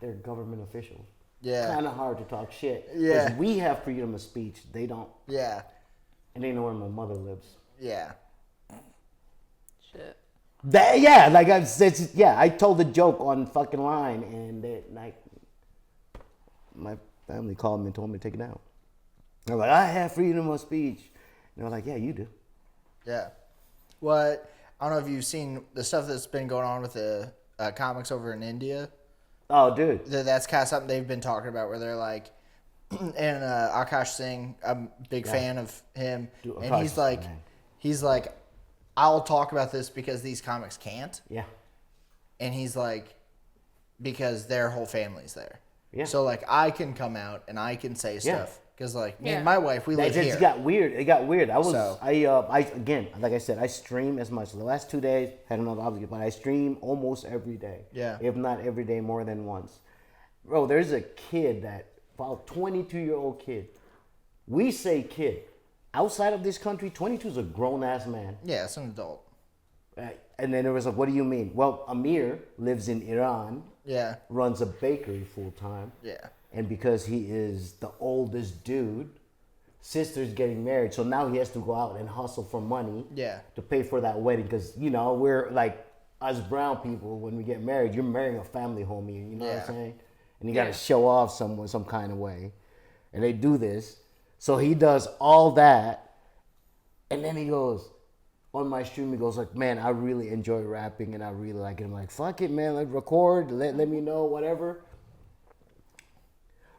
they're government officials. Yeah. Kind of hard to talk shit. Yeah. Because we have freedom of speech. They don't. Yeah. And they know where my mother lives. Yeah. Shit. I told a joke on fucking line, and my family called me and told me to take it down. They're like, I have freedom of speech. And they're like, yeah, you do. Yeah. What? I don't know if you've seen the stuff that's been going on with the comics over in India. Oh, dude. That's kind of something they've been talking about, where they're like, and Akash Singh, I'm a big fan of him, Dude, and he's like, I'll talk about this because these comics can't. Yeah. And he's like, because their whole family's there. Yeah. So like I can come out and I can say stuff because like me and my wife, we live here. It got weird. It got weird. I again, like I said, I stream as much. The last 2 days had another obligation, but I stream almost every day. Yeah. If not every day, more than once. Bro, there's a kid about 22-year-old kid. We say kid. Outside of this country, 22 is a grown-ass man. Yeah, it's an adult. And then there was like, what do you mean? Well, Amir lives in Iran. Yeah. Runs a bakery full-time. Yeah. And because he is the oldest dude, sister's getting married. So now he has to go out and hustle for money to pay for that wedding. Because, you know, we're like, us brown people, when we get married, you're marrying a family homie. You know what I'm saying? And you got to show off some kind of way. And they do this. So he does all that, and then he goes, on my stream, he goes like, man, I really enjoy rapping, and I really like it. I'm like, fuck it, man, like record, let me know, whatever.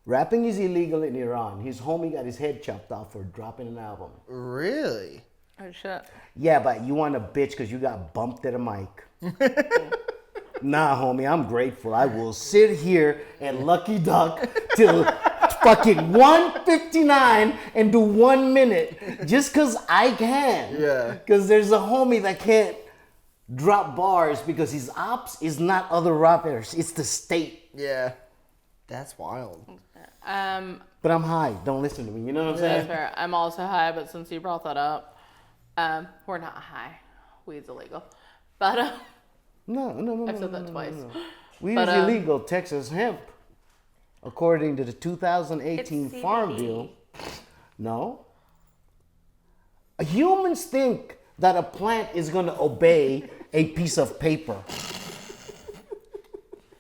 Rapping is illegal in Iran. His homie got his head chopped off for dropping an album. Really? Oh, shit. Yeah, but you want a bitch because you got bumped at a mic. Nah, homie, I'm grateful. I will sit here and Lucky Duck till fucking 1:59 and do 1 minute just because I can. Yeah. Because there's a homie that can't drop bars because his ops is not other rappers. It's the state. Yeah. That's wild. But I'm high. Don't listen to me. You know what I'm saying? That's fair. I'm also high, but since you brought that up, we're not high. Weed's illegal. But No. I've said that twice. Weed is illegal. Texas hemp. According to the 2018 Farm Bill, no. Humans think that a plant is going to obey a piece of paper.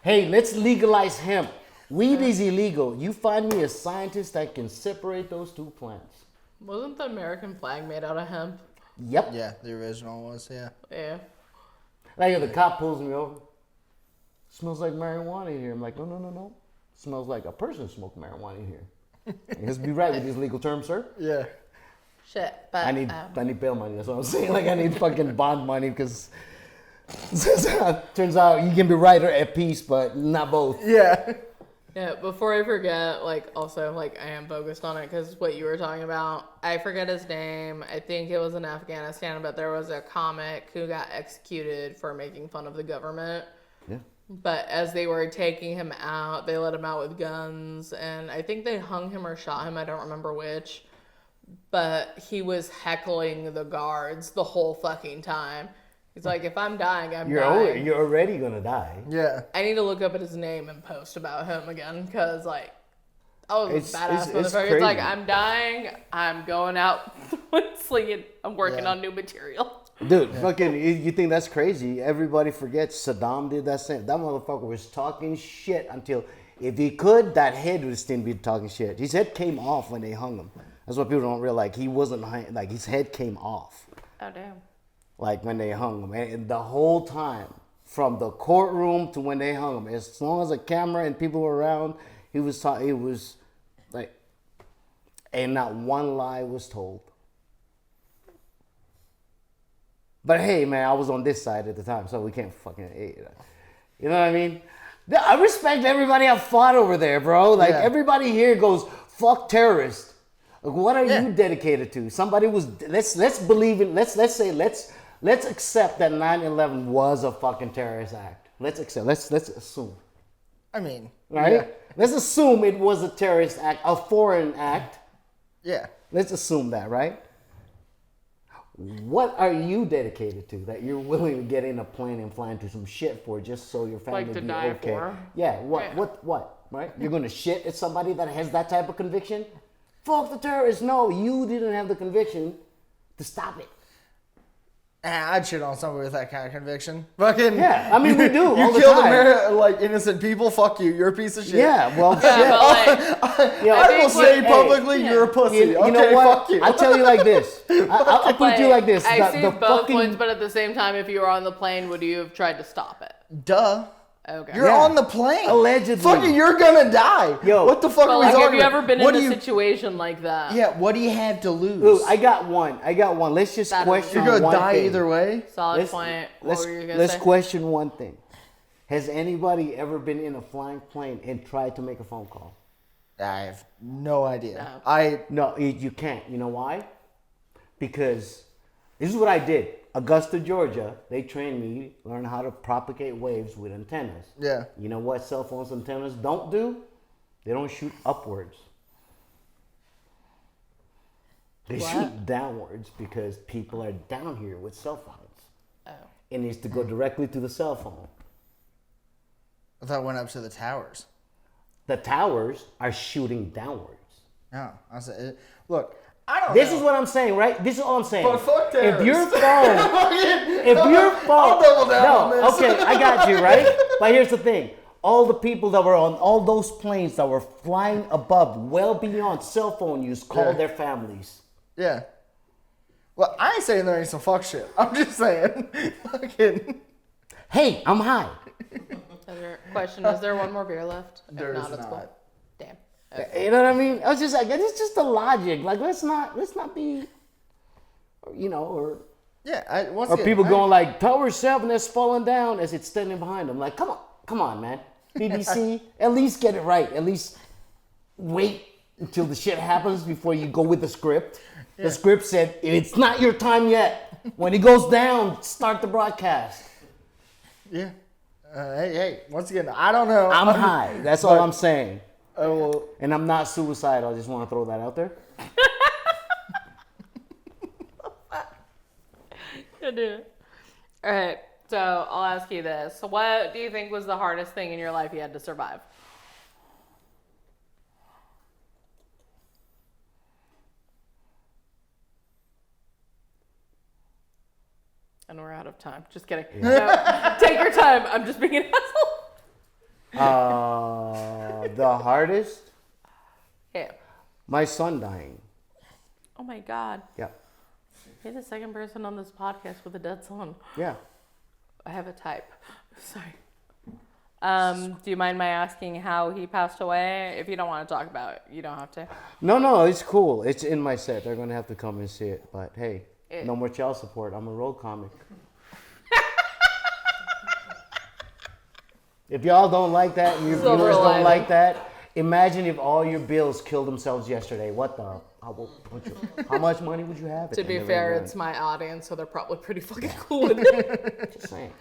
Hey, let's legalize hemp. Weed is illegal. You find me a scientist that can separate those two plants. Wasn't the American flag made out of hemp? Yep. Yeah, the original was, yeah. Yeah. Like the cop pulls me over. Smells like marijuana in here. I'm like, no. Smells like a person smoked marijuana in here. Let's be right with these legal terms, sir. Yeah. Shit, but I need bail money. That's what I'm saying. Like I need fucking bond money because turns out you can be right or at peace, but not both. Yeah. Yeah, before I forget, also, I am focused on it because what you were talking about, I forget his name. I think it was in Afghanistan, but there was a comic who got executed for making fun of the government. Yeah. But as they were taking him out, they let him out with guns, and I think they hung him or shot him. I don't remember which. but he was heckling the guards the whole fucking time. He's like, if I'm dying, I'm dying. You're already gonna die. Yeah. I need to look up at his name and post about him again, because, like, I was a badass motherfucker. It's like, I'm dying, I'm going out slinging, I'm working on new material. Dude, fucking, you think that's crazy? Everybody forgets Saddam did that same. That motherfucker was talking shit until, if he could, that head would still be talking shit. His head came off when they hung him. That's what people don't realize. He wasn't, like, his head came off. Oh, damn. Like, when they hung him. And the whole time, from the courtroom to when they hung him, as long as a camera and people were around, he was like, and not one lie was told. But hey, man, I was on this side at the time, so we can't fucking, you know what I mean? I respect everybody I fought over there, bro. Like, everybody here goes, fuck terrorists. Like, what are you dedicated to? Somebody was, let's believe in, let's accept that 9/11 was a fucking terrorist act. Let's assume. I mean, right? Yeah. Let's assume it was a terrorist act, a foreign act. Yeah. Let's assume that, right? What are you dedicated to that you're willing to get in a plane and fly into some shit for just so your family Like to be die okay? for? Yeah. What? Right? You're gonna shit at somebody that has that type of conviction? Fuck the terrorists. No, you didn't have the conviction to stop it. I'd shit on somebody with that kind of conviction. Fucking yeah, I mean we do. You killed like innocent people. Fuck you. You're a piece of shit. Yeah, well, I will say publicly, you're a pussy. You know what? Fuck you. I'll tell you like this. I'll put it to you like this. I see both points, but at the same time, if you were on the plane, would you have tried to stop it? Duh. Okay. You're on the plane. Allegedly. Fucking, you're gonna die. Yo. What the fuck are we talking about? Have you ever been in a situation like that? Yeah, what do you have to lose? Ooh, I got one. Let's just question one thing. You're gonna die either way? Solid point. What were you gonna say? Let's question one thing. Has anybody ever been in a flying plane and tried to make a phone call? I have no idea. No, you can't. You know why? Because this is what I did. Augusta, Georgia, they trained me, learn how to propagate waves with antennas. Yeah. You know what cell phones antennas don't do? They don't shoot upwards. They shoot downwards because people are down here with cell phones. Oh. It needs to go directly to the cell phone. I thought it went up to the towers. The towers are shooting downwards. No. I said, look. This is what I'm saying, right? This is all I'm saying. But fuck terrorists. If your phone, I'll double down on this. Okay, I got you, right? But here's the thing: all the people that were on all those planes that were flying above, well beyond cell phone use, called their families. Yeah. Well, I ain't saying there ain't some fuck shit. I'm just saying, fucking. Hey, I'm high. Question: is there one more beer left? There is it's not. cool. Damn. Okay. You know what I mean? I was just like, it's just the logic. Like, let's not be, or yeah. Or people going like, Tower 7 has fallen down as it's standing behind them. Like, come on, man. BBC, at least get it right. At least wait until the shit happens before you go with the script. Yeah. The script said, it's not your time yet. When it goes down, start the broadcast. Yeah. Hey, once again, I don't know. I'm high. That's all I'm saying. And I'm not suicidal. I just want to throw that out there. Good dude. All right, so I'll ask you this. What do you think was the hardest thing in your life you had to survive? And we're out of time. Just kidding. Yeah. No, take your time. I'm just being an asshole. The hardest? Yeah. My son dying. Oh my God. Yeah. You're the second person on this podcast with a dead son. Yeah. I have a type. Sorry. Do you mind my asking how he passed away? If you don't want to talk about it, you don't have to. No, it's cool. It's in my set. They're going to have to come and see it. But hey, no more child support. I'm a road comic. If y'all don't like that and your viewers don't like that, imagine if all your bills killed themselves yesterday. How much money would you have? To be fair, it's my audience, so they're probably pretty fucking cool with it. Just saying.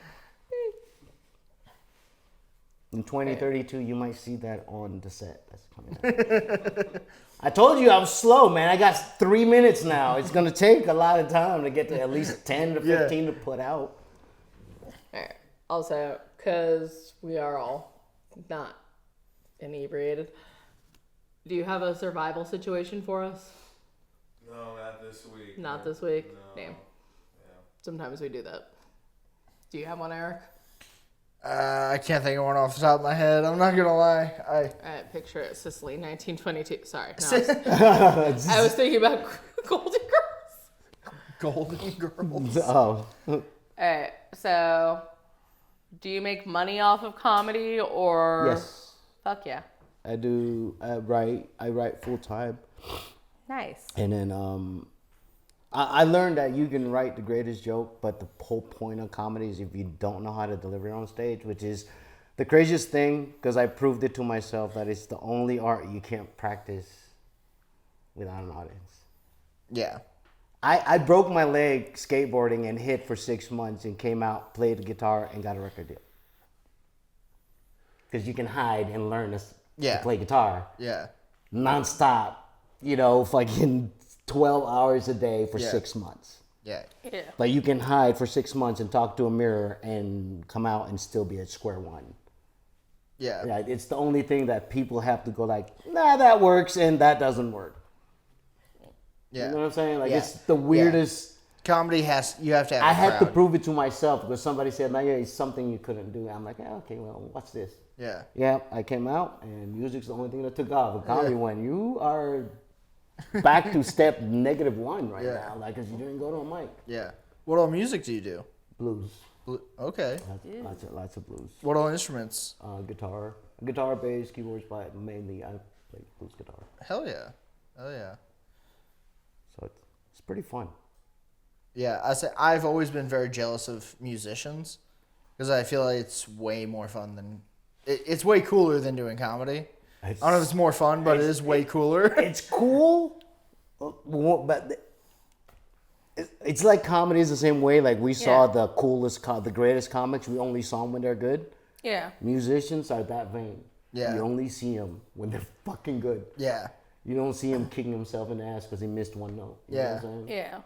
in 2032, you might see that on the set. That's coming out. I told you I'm slow, man. I got 3 minutes now. It's going to take a lot of time to get to at least 10 to 15 to put out. All right. Also, because we are all not inebriated, do you have a survival situation for us? No, not this week. Not this week? No. Damn. Yeah. Sometimes we do that. Do you have one, Eric? I can't think of one off the top of my head. I'm not gonna lie. All right, picture it. Sicily, 1922. Sorry. No, I was thinking about Golden Girls. Golden Girls. Oh. All right, so do you make money off of comedy or? Yes. Fuck yeah. I do. I write full time. Nice. And then I learned that you can write the greatest joke, but the whole point of comedy is if you don't know how to deliver it on stage, which is the craziest thing, because I proved it to myself that it's the only art you can't practice without an audience. Yeah. I broke my leg skateboarding and hit for 6 months and came out, played the guitar, and got a record deal. Because you can hide and learn to play guitar. Yeah. Nonstop, fucking 12 hours a day for 6 months. Yeah. Yeah. Like you can hide for 6 months and talk to a mirror and come out and still be at square one. Yeah. It's the only thing that people have to go like, nah, that works and that doesn't work. Yeah. You know what I'm saying? Like it's the weirdest. Comedy you have to have I a had to crowd. prove it to myself because somebody said, "No, yeah, it's something you couldn't do." I'm like, okay, well, what's this? Yeah. Yeah, I came out and music's the only thing that took off. But comedy went, you are back to step -1 right now, like, because you didn't go to a mic. Yeah. What all music do you do? Blues. Okay. Lots of blues. What all instruments? Guitar, bass, keyboards, but mainly I play blues guitar. Hell yeah. Hell yeah. So it's pretty fun. Yeah, I've always been very jealous of musicians because I feel like it's way more fun than it's way cooler than doing comedy. I don't know if it's more fun, but it is way cooler. It's cool, but it's like comedy is the same way. Like we saw the the greatest comics. We only saw them when they're good. Yeah. Musicians are that vain. Yeah. You only see them when they're fucking good. Yeah. You don't see him kicking himself in the ass because he missed one note. You know what I'm saying? Yeah.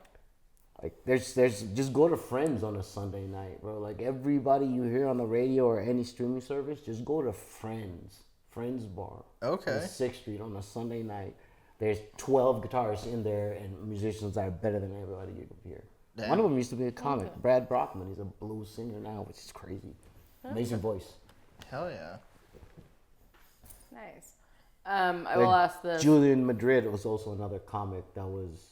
Like there's just go to Friends on a Sunday night, bro. Like everybody you hear on the radio or any streaming service, just go to Friends Bar. Okay. On 6th Street on a Sunday night. There's 12 guitarists in there and musicians that are better than everybody you can hear. Damn. One of them used to be a comic, Brad Brockman. He's a blues singer now, which is crazy. Amazing voice. Hell yeah. Nice. I will ask this. Julian Madrid was also another comic that was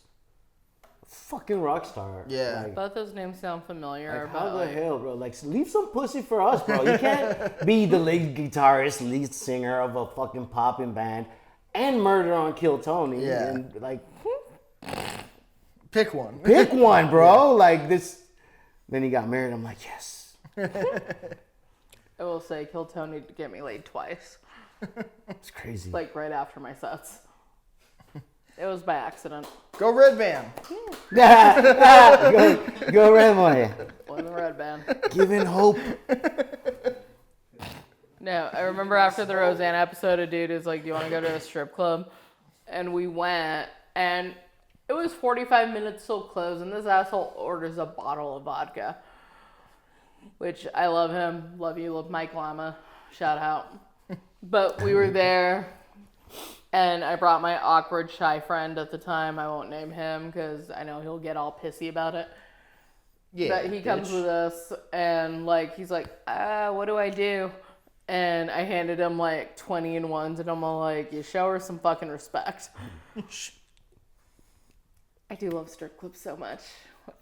a fucking rock star. Yeah. Like, Both those names sound familiar. Like, how but the like, hell, bro? Like, leave some pussy for us, bro. You can't be the lead guitarist, lead singer of a fucking popping band, and murder on Kill Tony. Yeah. And, like, Pick one. pick one, bro. Like, this. Then he got married. I'm like, yes. I will say, Kill Tony to get me laid twice. It's crazy. Like, right after my sets. It was by accident. Go Red Band. go Red Boy. In the red band. Giving hope. No, I remember after the Roseanne episode, a dude is like, do you want to go to a strip club? And we went, and it was 45 minutes till close, and this asshole orders a bottle of vodka. Which, I love him. Love you, love Mike Lama. Shout out. But we were there, and I brought my awkward, shy friend at the time. I won't name him, because I know he'll get all pissy about it. Yeah. But he comes with us, and like he's like, what do I do? And I handed him like 20 in ones, and I'm all like, you show her some fucking respect. I do love strip clubs so much.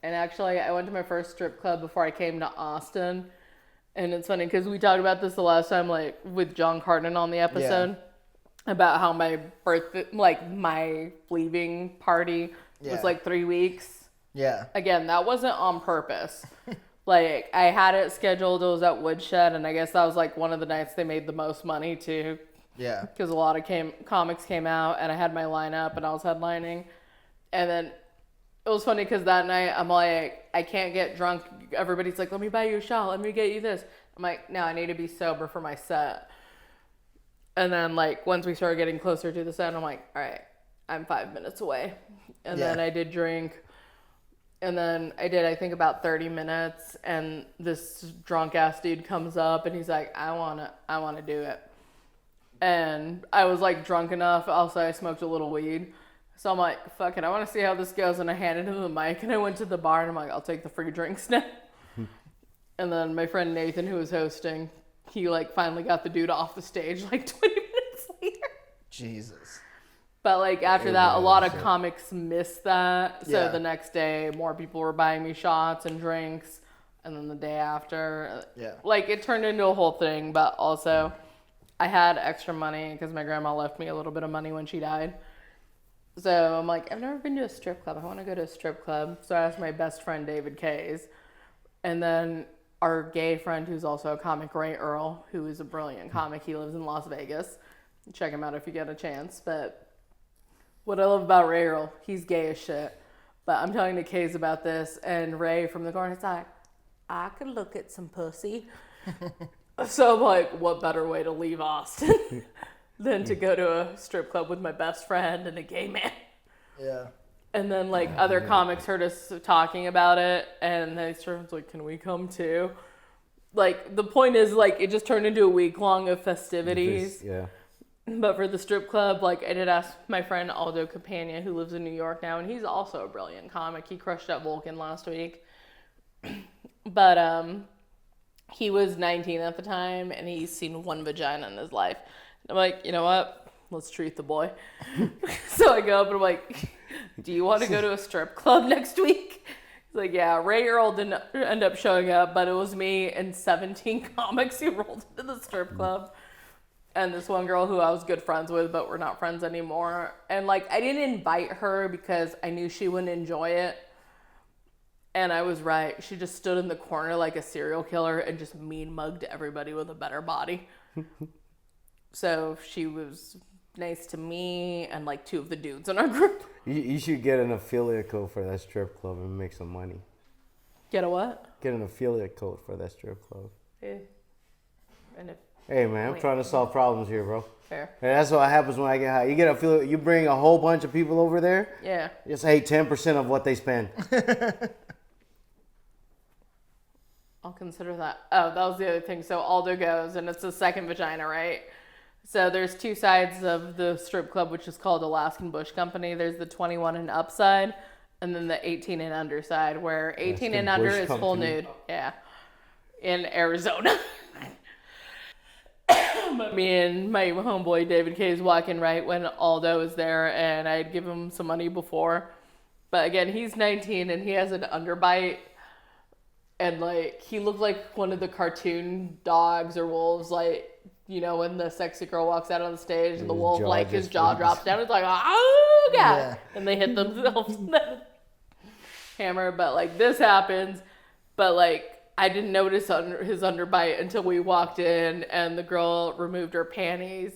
And actually, I went to my first strip club before I came to Austin. And it's funny because we talked about this the last time, like with John Cartman on the episode, about how my birthday, like my leaving party was like 3 weeks. Yeah. Again, that wasn't on purpose. Like, I had it scheduled. It was at Woodshed, and I guess that was like one of the nights they made the most money too. Yeah. Because a lot of comics came out, and I had my lineup, and I was headlining. And then it was funny because that night I'm like, I can't get drunk. Everybody's like, let me buy you a shot. Let me get you this. I'm like, no, I need to be sober for my set. And then, like, once we started getting closer to the set, I'm like, all right, I'm 5 minutes away. And then I did drink. And then I think, about 30 minutes. And this drunk-ass dude comes up, and he's like, I wanna do it. And I was, like, drunk enough. Also, I smoked a little weed. So I'm like, fuck it, I want to see how this goes. And I handed him the mic, and I went to the bar, and I'm like, I'll take the free drinks now. And then my friend Nathan, who was hosting, he, like, finally got the dude off the stage, like, 20 minutes later. Jesus. But, like, after that, a lot of comics missed that. So the next day, more people were buying me shots and drinks. And then the day after, like, it turned into a whole thing. But also, I had extra money because my grandma left me a little bit of money when she died. So I'm like, I've never been to a strip club. I want to go to a strip club. So I asked my best friend, David Kays. And then our gay friend, who's also a comic, Ray Earl, who is a brilliant comic. He lives in Las Vegas. Check him out if you get a chance. But what I love about Ray Earl, he's gay as shit. But I'm telling the Kays about this. And Ray from the corner is like, I could look at some pussy. So I'm like, what better way to leave Austin than to go to a strip club with my best friend and a gay man? Yeah. And then, like, other comics heard us talking about it, and they sort of like, can we come too? Like, the point is, like, it just turned into a week long of festivities. Yeah. But for the strip club, like, I did ask my friend Aldo Campagna, who lives in New York now, and he's also a brilliant comic. He crushed at Vulcan last week. But, he was 19 at the time, and he's seen one vagina in his life. I'm like, you know what? Let's treat the boy. So I go up, and I'm like, do you want to go to a strip club next week? He's like, yeah. Ray Earl didn't end up showing up, but it was me and 17 comics who rolled into the strip club. And this one girl who I was good friends with, but we're not friends anymore. And, like, I didn't invite her because I knew she wouldn't enjoy it. And I was right. She just stood in the corner like a serial killer and just mean mugged everybody with a better body. So she was nice to me and, like, two of the dudes in our group. You should get an affiliate code for that strip club and make some money. Get a what? Get an affiliate code for that strip club. Yeah. And if, hey, man, I'm trying to solve problems here, bro. fair. And that's what happens when I get high. You get affiliate, you bring a whole bunch of people over there. Yeah. Just, hey, 10% of what they spend. I'll consider that. Oh, that was the other thing. So Aldo goes, and it's the second vagina, right? So there's two sides of the strip club, which is called Alaskan Bush Company. There's the 21 and up side, and then the 18 and under side, where 18 and under is full nude. Yeah. In Arizona. But me and my homeboy David K is walking right when Aldo is there, and I'd give him some money before. But again, he's 19 and he has an underbite. And, like, he looked like one of the cartoon dogs or wolves, like, you know, when the sexy girl walks out on the stage and the wolf, like, his jaw drops down. It's like, oh, God. Yeah. And they hit themselves with the hammer. But, like, this happens. But, like, I didn't notice his underbite until we walked in and the girl removed her panties.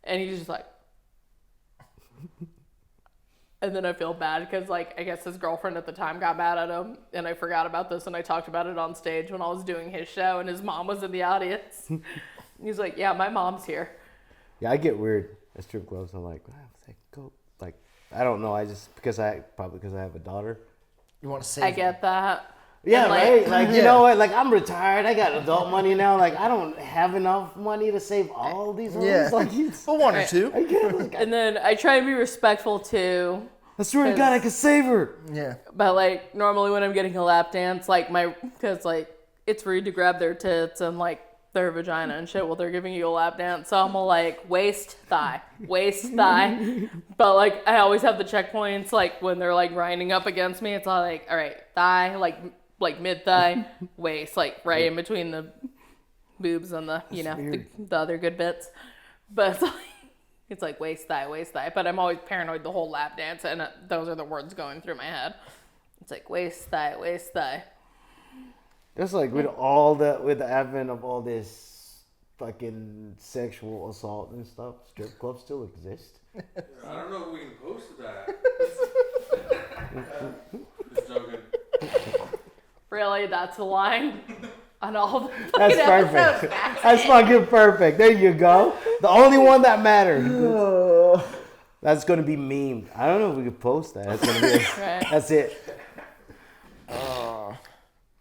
And he's just like... And then I feel bad because, like, I guess his girlfriend at the time got mad at him. And I forgot about this and I talked about it on stage when I was doing his show and his mom was in the audience. He's like, yeah, my mom's here. Yeah, I get weird at strip clubs. I'm like, go. Like, I don't know. I just, probably because I have a daughter. You want to save I get that. Yeah, and, right? Like, you know what? Like, I'm retired. I got adult money now. Like, I don't have enough money to save all these ones. Yeah. Like, for one or two. And then I try and be respectful too. I swear to God, I could save her. Yeah. But, like, normally when I'm getting a lap dance, like, because, like, it's rude to grab their tits and, like, their vagina and shit while they're giving you a lap dance. So I'm all like, waist, thigh. But, like, I always have the checkpoints, like, when they're, like, grinding up against me. It's all like, all right, thigh, like mid-thigh, waist, like, right in between the boobs and the, you know, the other good bits. But it's like waist, thigh. But I'm always paranoid the whole lap dance, and those are the words going through my head. It's like waist, thigh. Just like with the advent of all this fucking sexual assault and stuff, strip clubs still exist. I don't know if we can post that. Just joking. Really? That's a line? on all the That's fucking perfect. episodes. That's fucking perfect. There you go. The only one that matters. That's gonna be memed. I don't know if we could post that. That's gonna be it. Right. That's it.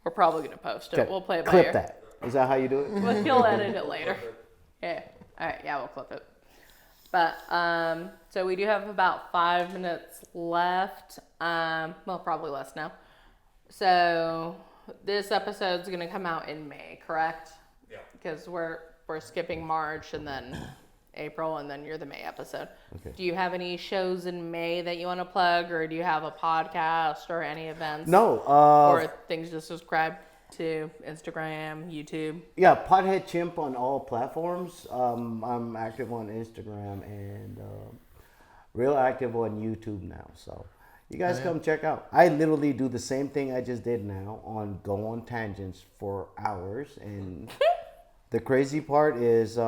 We're probably gonna post it. Okay. We'll play it by Clip ear. that. Is that how you do it? But you'll edit it later. Yeah. All right. Yeah, we'll clip it. But so we do have about 5 minutes left. Well, probably less now. So this episode's gonna come out in May, correct? Yeah. Because we're skipping March and then April, and then you're the May episode. Okay. Do you have any shows in May that you want to plug, or do you have a podcast or any events? No. Or things to subscribe to Instagram, YouTube? Yeah, Pothead Chimp on all platforms. I'm active on Instagram and real active on YouTube now. So you guys come check out. I literally do the same thing I just did now on go on tangents for hours. And the crazy part is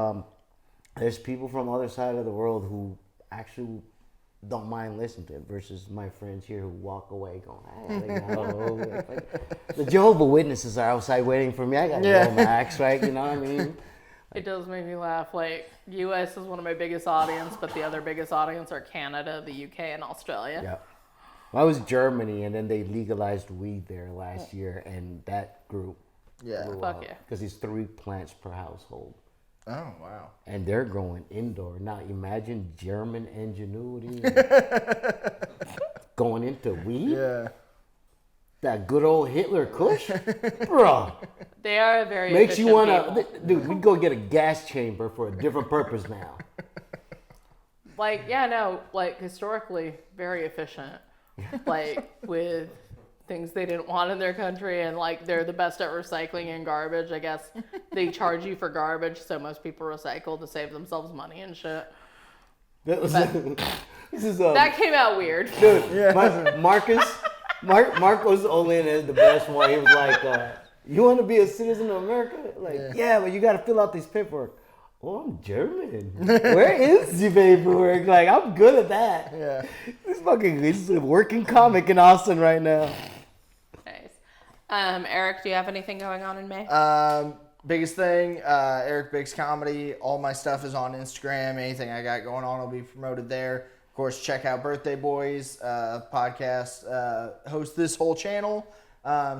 there's people from the other side of the world who actually don't mind listening to it versus my friends here who walk away going, the Jehovah's Witnesses are outside waiting for me. I got to go, Max, right? You know what I mean? It does make me laugh. Like, U.S. is one of my biggest audience, but the other biggest audience are Canada, the U.K., and Australia. Yeah. Well, I was Germany, and then they legalized weed there last year, and that group blew Fuck up yeah. because it's 3 plants per household. Oh, wow. And they're growing indoor. Now imagine German ingenuity going into weed. Yeah. That good old Hitler Kush, bro. They are a very Makes you efficient wanna, people. dude. We go get a gas chamber for a different purpose now. Like, yeah, no, like, historically, very efficient. Like, with things they didn't want in their country, and, like, they're the best at recycling and garbage. I guess they charge you for garbage, so most people recycle to save themselves money and shit. This is That came out weird. dude. Marcos Olin is the best one. He was like, "You want to be a citizen of America? Like, yeah, but you got to fill out this paperwork." Oh, I'm German. Where is the paperwork? Like, I'm good at that. Yeah. He's a working comic in Austin right now. Nice. Eric, do you have anything going on in May? Biggest thing, Eric Biggs Comedy. All my stuff is on Instagram. Anything I got going on will be promoted there. Of course, check out Birthday Boys podcast. Host this whole channel.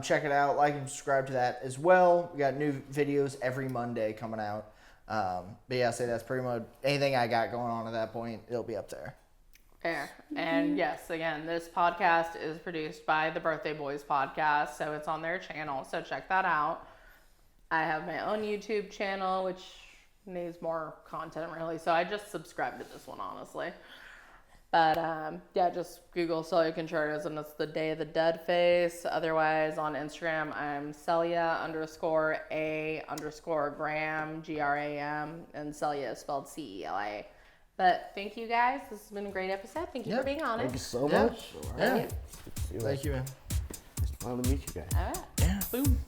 Check it out. Like and subscribe to that as well. We got new videos every Monday coming out. But yeah, I say that's pretty much anything I got going on at that point. It'll be up there. Fair. And yes, again, this podcast is produced by the Birthday Boys podcast, so it's on their channel, so check that out. I have my own YouTube channel, which needs more content, really, so I just subscribed to this one, honestly. But, yeah, just Google Celia Contreras, and it's the Day of the Dead face. Otherwise, on Instagram, I'm Celia_A_Gram, Gram, and Celia is spelled CELIA. But thank you, guys. This has been a great episode. Thank you for being on Thank you it. so Yeah. much. Yeah. Thank you. Thank you, man. It's fun to meet you guys. All right. Yeah. Boom.